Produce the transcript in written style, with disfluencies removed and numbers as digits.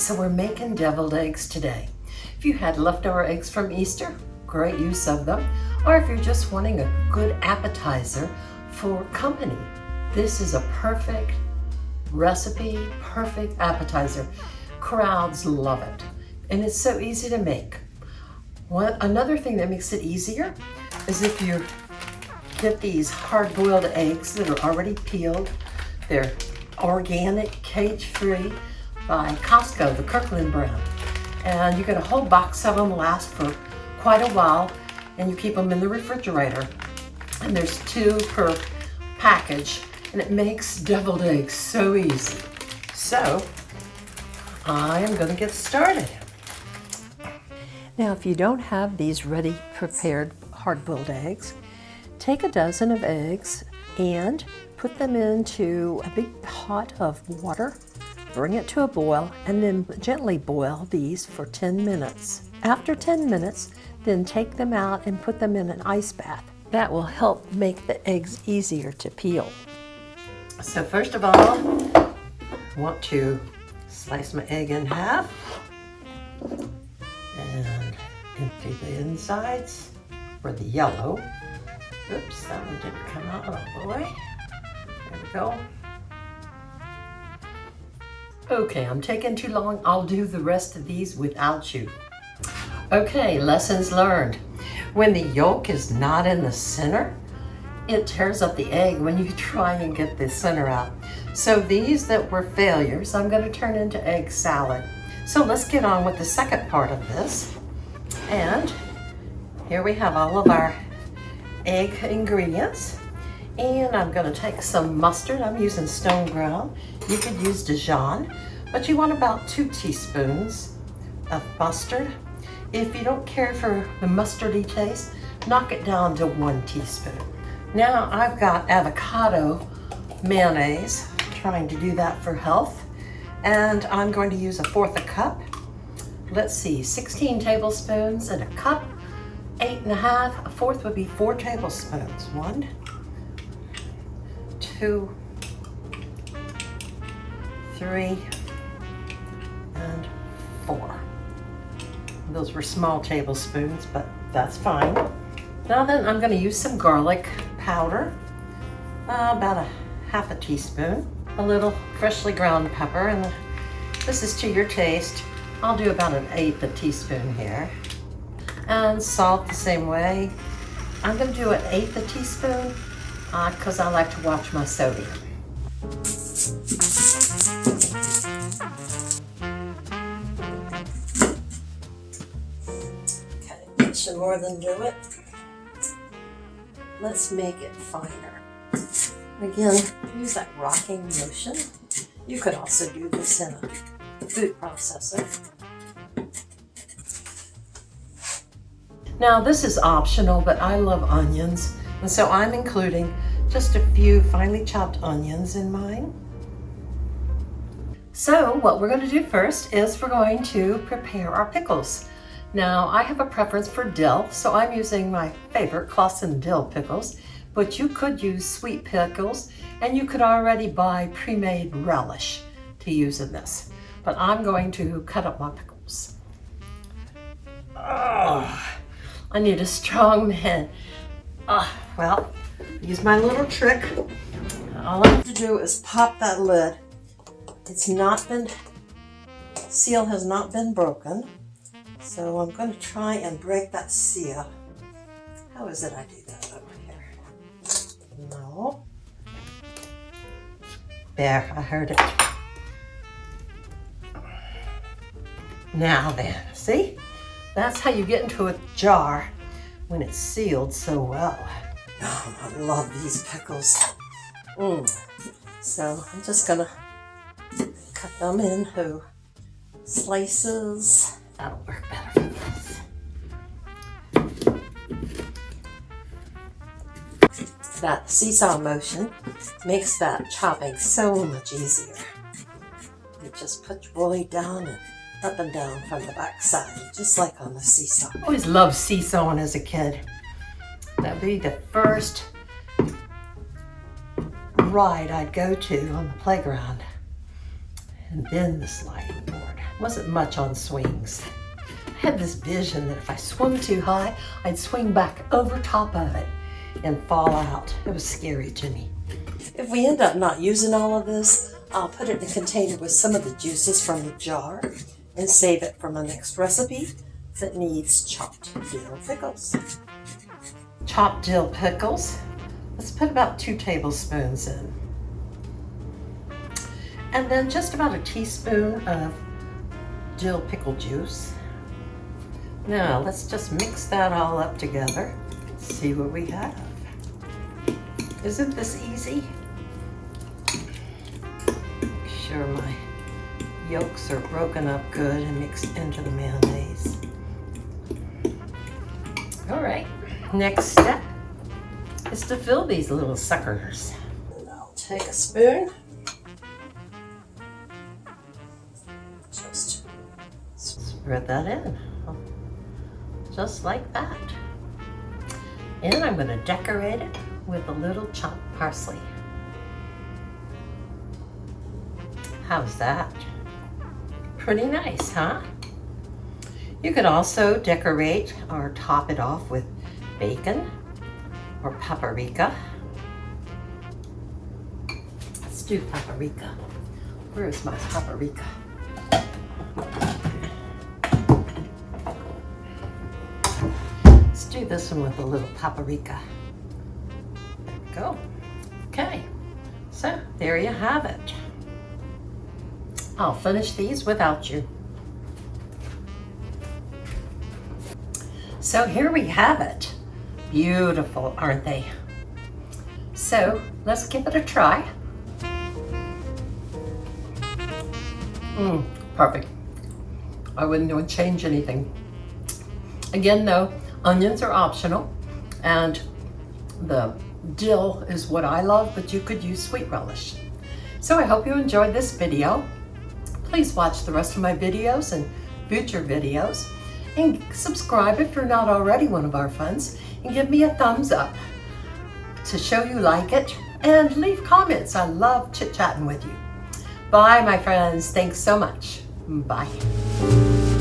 so we're making deviled eggs today. If you had leftover eggs from Easter, great use of them. Or if you're just wanting a good appetizer for company, this is a perfect recipe, perfect appetizer. Crowds love it. And it's so easy to make. Another thing that makes it easier is if you get these hard-boiled eggs that are already peeled. They're organic, cage-free by Costco, the Kirkland brand. And you get a whole box of them, last for quite a while, and you keep them in the refrigerator. And there's 2 per package, and it makes deviled eggs so easy. So, I am gonna get started. Now, if you don't have these ready prepared hard-boiled eggs, take a dozen of eggs and put them into a big pot of water, bring it to a boil, and then gently boil these for 10 minutes. After 10 minutes, then take them out and put them in an ice bath. That will help make the eggs easier to peel. So first of all, I want to slice my egg in half and empty the insides for the yellow. Oops, that one didn't come out all the way. There we go. Okay, I'm taking too long. I'll do the rest of these without you. Okay, lessons learned. When the yolk is not in the center, it tears up the egg when you try and get the center out. So these that were failures, I'm going to turn into egg salad. So let's get on with the second part of this. And here we have all of our egg ingredients. And I'm going to take some mustard. I'm using stone ground. You could use Dijon, but you want about 2 teaspoons of mustard. If you don't care for the mustardy taste, knock it down to 1 teaspoon. Now I've got avocado mayonnaise, trying to do that for health. And I'm going to use 1/4 cup. Let's see, 16 tablespoons in a cup, 8 1/2, 1/4 would be 4 tablespoons. 1, 2, 3, and 4. Those were small tablespoons, but that's fine. Now then, I'm going to use some garlic powder, about 1/2 teaspoon, a little freshly ground pepper, and this is to your taste. I'll do about 1/8 teaspoon here. And salt the same way. I'm going to do 1/8 teaspoon because I like to watch my sodium. Okay, that should more than do it. Let's make it finer. Again, use that rocking motion. You could also do this in a food processor. Now this is optional, but I love onions, and so I'm including just a few finely chopped onions in mine. So what we're going to do first is we're going to prepare our pickles. Now I have a preference for dill, so I'm using my favorite Clausen dill pickles, but you could use sweet pickles, and you could already buy pre-made relish to use in this. But I'm going to cut up my pickles. I need a strong man. Well, use my little trick. All I have to do is pop that lid. Seal has not been broken. So I'm going to try and break that seal. How is it I do that over here? No. There, I heard it. Now then, see? That's how you get into a jar when it's sealed so well. Oh, I love these pickles. So I'm just gonna cut them into slices. That'll work better for this. That seesaw motion makes that chopping so much easier. You just put your boy down and up and down from the back side, just like on the seesaw. I always loved seesawing as a kid. That'd be the first ride I'd go to on the playground. And then the sliding board. Wasn't much on swings. I had this vision that if I swung too high, I'd swing back over top of it and fall out. It was scary to me. If we end up not using all of this, I'll put it in a container with some of the juices from the jar and save it for my next recipe that needs chopped dill pickles. Chopped dill pickles. Let's put about 2 tablespoons in. And then just about a teaspoon of dill pickle juice. Now let's just mix that all up together. See what we have. Isn't this easy? Make sure my yolks are broken up good and mixed into the mayonnaise. All right, next step is to fill these little suckers. And I'll take a spoon. Just spread that in, just like that. And I'm going to decorate it with a little chopped parsley. How's that? Pretty nice, huh? You could also decorate or top it off with bacon or paprika. Let's do paprika. Where is my paprika? Let's do this one with a little paprika. There we go. Okay, so there you have it. I'll finish these without you. So here we have it. Beautiful, aren't they? So let's give it a try. Perfect. I wouldn't change anything. Again though, onions are optional, and the dill is what I love, but you could use sweet relish. So I hope you enjoyed this video. Please watch the rest of my videos and future videos, and subscribe if you're not already one of our friends, and give me a thumbs up to show you like it, and leave comments. I love chit-chatting with you. Bye, my friends. Thanks so much. Bye.